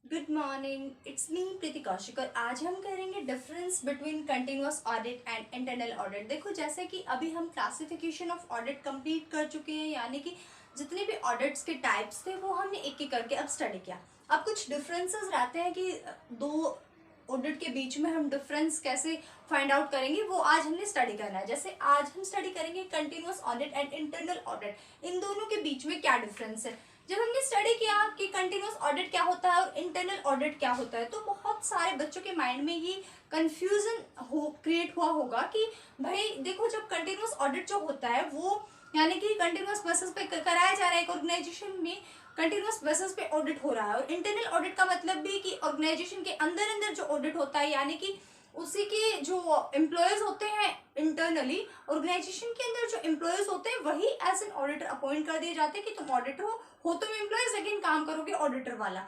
Good morning, it's me प्रीति कौशिक और आज हम करेंगे difference between continuous audit and internal audit. देखो, जैसे कि अभी हम क्लासिफिकेशन ऑफ ऑडिट कंप्लीट कर चुके हैं, यानी कि जितने भी ऑडिट्स के टाइप्स थे वो हमने एक एक करके अब स्टडी किया। अब कुछ डिफरेंसेस रहते हैं कि दो ऑडिट के बीच में हम डिफरेंस कैसे फाइंड आउट करेंगे, वो आज हमने स्टडी करना है। जैसे आज हम स्टडी करेंगे continuous audit and internal audit, इन दोनों के बीच में क्या डिफरेंस है। जब हमने स्टडी किया कि कंटिन्यूअस ऑडिट क्या होता है और इंटरनल ऑडिट क्या होता है, तो बहुत सारे बच्चों के माइंड में ये कंफ्यूजन क्रिएट हुआ होगा कि भाई देखो, जब कंटिन्यूअस ऑडिट जो होता है वो यानी कि कंटिन्यूअस बेसिस पे कराया जा रहा है, एक ऑर्गेनाइजेशन में कंटिन्यूअस बेसिस पे ऑडिट हो रहा है। और इंटरनल ऑडिट का मतलब भी कि ऑर्गेनाइजेशन के अंदर अंदर जो ऑडिट होता है, यानी कि उसी के जो एम्प्लॉयज होते हैं इंटरनली ऑर्गेनाइजेशन के अंदर जो एम्प्लॉयज होते हैं वही एज एन ऑडिटर अपॉइंट कर दिए जाते हैं कि तुम ऑडिटर हो तुम एम्प्लॉयज, लेकिन काम करोगे ऑडिटर वाला।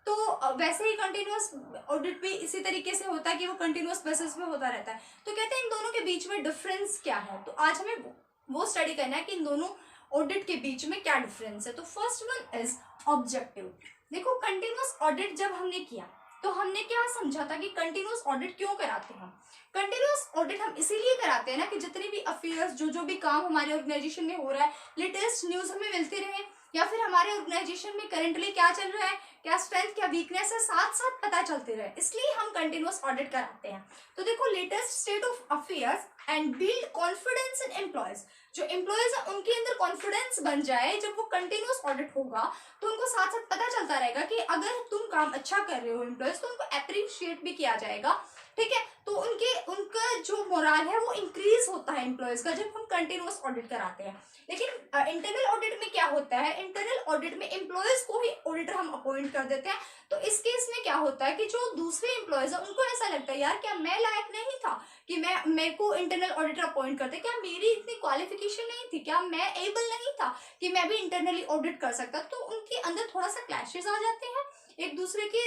तो वैसे ही कंटिन्यूअस ऑडिट भी इसी तरीके से होता है कि वो कंटिन्यूअस बेसिस पे होता रहता है। तो कहते हैं इन दोनों के बीच में डिफरेंस क्या है, तो आज हमें वो स्टडी करना है कि इन दोनों ऑडिट के बीच में क्या डिफरेंस है। तो फर्स्ट वन इज ऑब्जेक्टिव। देखो, कंटिन्यूअस ऑडिट जब हमने किया तो हमने क्या समझा था कि कंटिन्यूअस ऑडिट क्यों कराते हैं हम। कंटिन्यूअस ऑडिट हम इसीलिए कराते हैं ना कि जितने भी अफेयर्स जो भी काम हमारे ऑर्गेनाइजेशन में हो रहा है, लेटेस्ट न्यूज हमें मिलती रहे, या फिर हमारे ऑर्गेनाइजेशन में करेंटली क्या चल रहा है, क्या स्ट्रेंथ क्या वीकनेस है, साथ साथ पता चलते रहे, इसलिए हम कंटिन्यूअस ऑडिट कराते हैं। तो देखो, latest state of affairs and build confidence in employees. जो एम्प्लॉयज है उनके अंदर कॉन्फिडेंस बन जाए, जब वो कंटिन्यूअस ऑडिट होगा तो उनको साथ साथ पता चलता रहेगा कि अगर तुम काम अच्छा कर रहे हो एम्प्लॉयज, तो उनको अप्रिशिएट भी किया जाएगा। ठीक है, तो उनका जो मोराल है वो इंक्रीज होता है एम्प्लॉयज का, जब हम कंटिन्यूअस ऑडिट कराते हैं। लेकिन इंटरनल ऑडिट में क्या होता है, इंटरनल ऑडिट में एम्प्लॉयज को ही ऑडिटर हम अपॉइंट कर देते हैं। तो इस केस में क्या होता है कि जो दूसरे एम्प्लॉयज है उनको ऐसा लगता है, यार क्या मैं लायक नहीं था कि मेरे को इंटरनल ऑडिटर अपॉइंट करते, क्या मेरी इतनी क्वालिफिकेशन नहीं थी, क्या मैं एबल नहीं था कि मैं भी इंटरनली ऑडिट कर सकता। तो उनके अंदर थोड़ा सा क्लैशेस आ जाते हैं, एक दूसरे के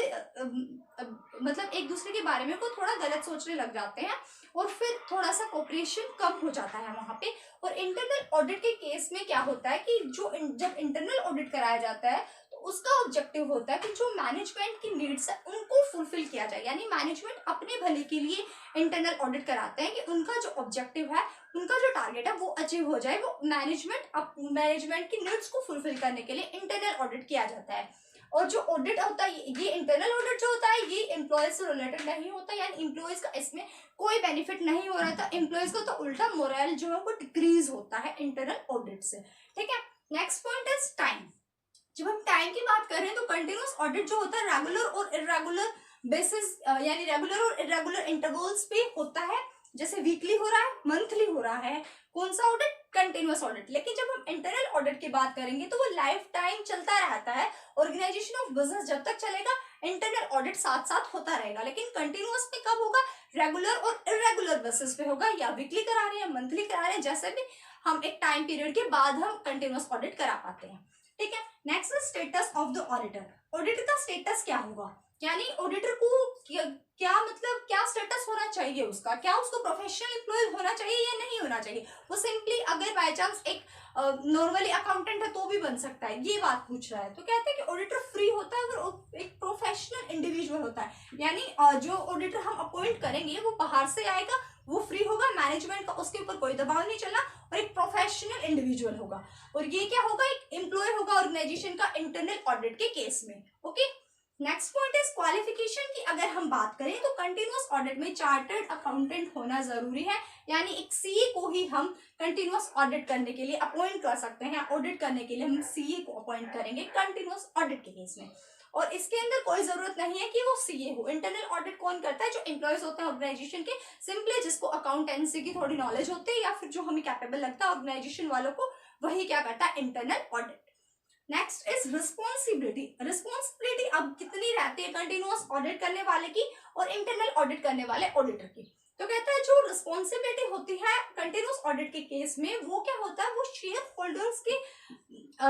मतलब एक दूसरे के बारे में वो थोड़ा गलत सोचने लग जाते हैं, और फिर थोड़ा सा कोऑपरेशन कम हो जाता है वहां पे। और इंटरनल ऑडिट के केस में क्या होता है कि जब इंटरनल ऑडिट कराया जाता है तो उसका ऑब्जेक्टिव होता है कि जो मैनेजमेंट की नीड्स है उनको फुलफिल किया जाए, यानी मैनेजमेंट अपने भले के लिए इंटरनल ऑडिट कराते हैं कि उनका जो ऑब्जेक्टिव है, उनका जो टारगेट है वो अचीव हो जाए। वो मैनेजमेंट की नीड्स को फुलफिल करने के लिए इंटरनल ऑडिट किया जाता है। और जो ऑडिट होता है, ये इंटरनल ऑडिट जो होता है, ये एम्प्लॉयज से रिलेटेड नहीं होता, यानी एम्प्लॉयज का इसमें कोई बेनिफिट नहीं हो रहा था एम्प्लॉयज को, तो उल्टा मोरल जो है वो डिक्रीज होता है इंटरनल ऑडिट से। ठीक है, नेक्स्ट पॉइंट इज टाइम। जब हम टाइम की बात करें तो कंटिन्यूअस ऑडिट जो होता है रेगुलर और इरेगुलर बेसिस, यानी रेगुलर और इरेगुलर इंटरवल्स पे होता है। जैसे वीकली हो रहा है, मंथली हो रहा है, कौन सा ऑडिट, कंटिन्यूअस ऑडिट। लेकिन जब हम इंटरनल ऑडिट की बात करेंगे तो वो लाइफ टाइम चलता रहता है, ऑर्गेनाइजेशन ऑफ बिजनेस जब तक चलेगा इंटरनल ऑडिट साथ साथ होता रहेगा। लेकिन कंटिन्यूअस में कब होगा, रेगुलर और इरेगुलर बेसिस पे होगा, या वीकली करा रहे हैं, मंथली करा रहे हैं, जैसे भी हम एक टाइम पीरियड के बाद हम कंटिन्यूअस ऑडिट करा पाते हैं। ठीक है, next status of the auditor. Auditor का स्टेटस क्या होगा, यानी ऑडिटर को क्या मतलब क्या स्टेटस होना चाहिए उसका, क्या उसको प्रोफेशनल एम्प्लॉय होना चाहिए या नहीं होना चाहिए। वो सिंपली अगर बाय चांस एक नॉर्मली अकाउंटेंट है तो भी बन सकता है, ये बात पूछ रहा है। तो कहते हैं कि ऑडिटर फ्री होता है अगर एक प्रोफेशनल इंडिविजुअल होता है, यानी जो ऑडिटर हम अपॉइंट करेंगे वो बाहर से आएगा, वो फ्री होगा, मैनेजमेंट का उसके ऊपर कोई दबाव नहीं चलना, और एक प्रोफेशनल इंडिविजुअल होगा। और ये क्या होगा, एक एम्प्लॉय होगा ऑर्गेनाइजेशन का इंटरनल ऑडिट के केस में। Okay, next point is qualification की अगर हम बात करें तो कंटिन्यूअस ऑडिट में चार्टर्ड अकाउंटेंट होना जरूरी है, यानी एक सीए को ही हम कंटिन्यूअस ऑडिट करने के लिए अपॉइंट कर सकते हैं। ऑडिट करने के लिए हम सीए को अपॉइंट करेंगे कंटिन्यूअस ऑडिट के केस में, और इसके अंदर कोई जरूरत नहीं है कि वो सीए हो। इंटरनल ऑडिट कौन करता है, जो एम्प्लॉयज होते हैं ऑर्गेनाइजेशन के, सिंपली जिसको अकाउंटेंसी की थोड़ी नॉलेज होती है या फिर जो हमें कैपेबल लगता है ऑर्गेनाइजेशन वालों को, वही क्या करता है, internal audit. Next is responsibility. Responsibility अब कितनी रहती है कंटिन्यूअस ऑडिट करने वाले की और इंटरनल ऑडिट करने वाले ऑडिटर की। तो कहता है जो रिस्पॉन्सिबिलिटी होती है कंटिन्यूअस ऑडिट के केस में, वो क्या होता है, वो शेयर होल्डर्स के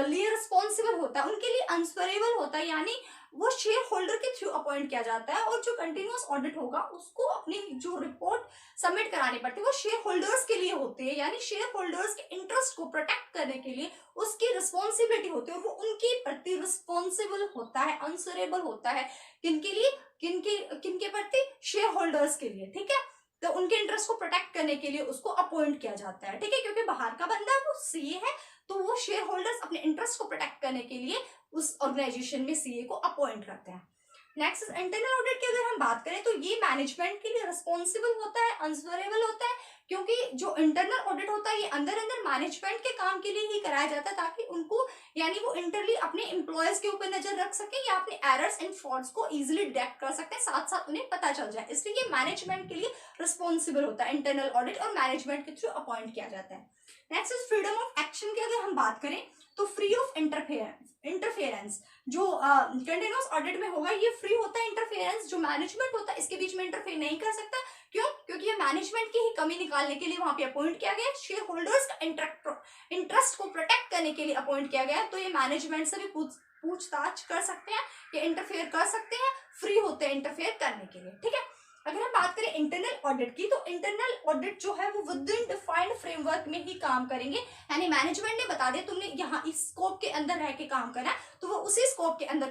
लिए रिस्पॉन्सिबल होता है, उनके लिए आंसरेबल होता है, यानी वो शेयर होल्डर के थ्रू अपॉइंट किया जाता है, और जो कंटिन्यूअस ऑडिट होगा उसको अपनी जो रिपोर्ट सबमिट करानी पड़ती है वो शेयर होल्डर्स के लिए होती है, यानी शेयर होल्डर्स के इंटरेस्ट को प्रोटेक्ट करने के लिए उसकी रिस्पॉन्सिबिलिटी होती है, और वो उनके प्रति रिस्पॉन्सिबल होता है, आंसरेबल होता है। किनके लिए? किनके प्रति? शेयर होल्डर्स के लिए, ठीक है। तो उनके इंटरेस्ट को प्रोटेक्ट करने के लिए उसको अपॉइंट किया जाता है, ठीक है, क्योंकि बाहर का बंदा वो सीए है, तो वो शेयर होल्डर्स अपने इंटरेस्ट को प्रोटेक्ट करने के लिए उस ऑर्गेनाइजेशन में सीए को अपॉइंट करते हैं। नेक्स्ट इंटरनल ऑडिट की अगर हम बात करें तो ये मैनेजमेंट के लिए रिस्पॉन्सिबल होता है, आंसरेबल होता है, क्योंकि जो इंटरनल ऑडिट होता है ये अंदर मैनेजमेंट के काम के लिए ही कराया जाता है, ताकि उनको यानी वो इंटरली अपने एम्प्लॉयज के ऊपर नजर रख सके या अपने एरर्स एंड फॉल्ट्स को इजीली डिटेक्ट कर सकते हैं, साथ साथ उन्हें पता चल जाए, इसलिए ये मैनेजमेंट के लिए रिस्पॉन्सिबल होता है इंटरनल ऑडिट, और मैनेजमेंट के थ्रू अपॉइंट किया जाता है। Next is freedom of action की अगर हम बात करें तो फ्री ऑफ इंटरफेरेंस जो कंटिन्यूअस ऑडिट में होगा ये फ्री होता है। इंटरफेरेंस जो मैनेजमेंट होता है इसके बीच में इंटरफेयर नहीं कर सकता, क्यों? क्योंकि ये मैनेजमेंट की ही कमी निकालने के लिए वहां पे अपॉइंट किया गया, शेयर होल्डर्स का इंटरेस्ट को प्रोटेक्ट करने के लिए अपॉइंट किया गया, तो ये मैनेजमेंट से भी पूछताछ कर सकते हैं, ये इंटरफेयर कर सकते हैं, फ्री होते हैं इंटरफेयर करने के लिए, ठीक है। अगर हम बात करें इंटरनल ऑडिट की, तो इंटरनल ऑडिट जो है वो विद इन डिफाइंड फ्रेमवर्क में ही काम करेंगे, यानी मैनेजमेंट ने बता दिया तुमने यहाँ इस स्कोप के अंदर रह के काम करना है, तो वो उसी स्कोप के अंदर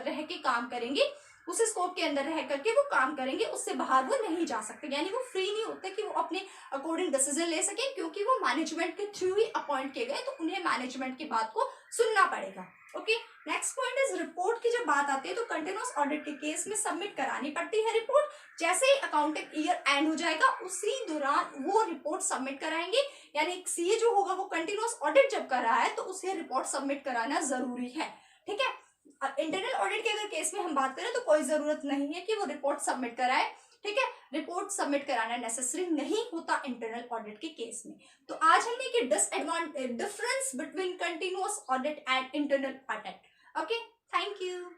रह के काम करेंगे, उस स्कोप के अंदर रह करके वो काम करेंगे, उससे बाहर वो नहीं जा सकते, यानी वो फ्री नहीं होते कि वो अपने अकॉर्डिंग डिसीजन ले सके, क्योंकि वो मैनेजमेंट के थ्रू ही अपॉइंट किए गए, तो उन्हें मैनेजमेंट की बात को सुनना पड़ेगा। Okay, next point is report की जब बात आती है तो कंटिन्यूअस ऑडिट के केस में सबमिट करानी पड़ती है रिपोर्ट, जैसे ही अकाउंटिंग ईयर एंड हो जाएगा उसी दौरान वो रिपोर्ट सबमिट कराएंगे, यानी सीए जो होगा वो कंटिन्यूअस ऑडिट जब कर रहा है तो उसे रिपोर्ट सबमिट कराना जरूरी है, ठीक है। इंटरनल ऑडिट के अगर केस में हम बात करें तो कोई जरूरत नहीं है कि वो रिपोर्ट सबमिट कराए, ठीक है, रिपोर्ट सबमिट कराना नेसेसरी नहीं होता इंटरनल ऑडिट के केस में। तो आज हमने कि difference between continuous audit and internal audit. Okay, thank you.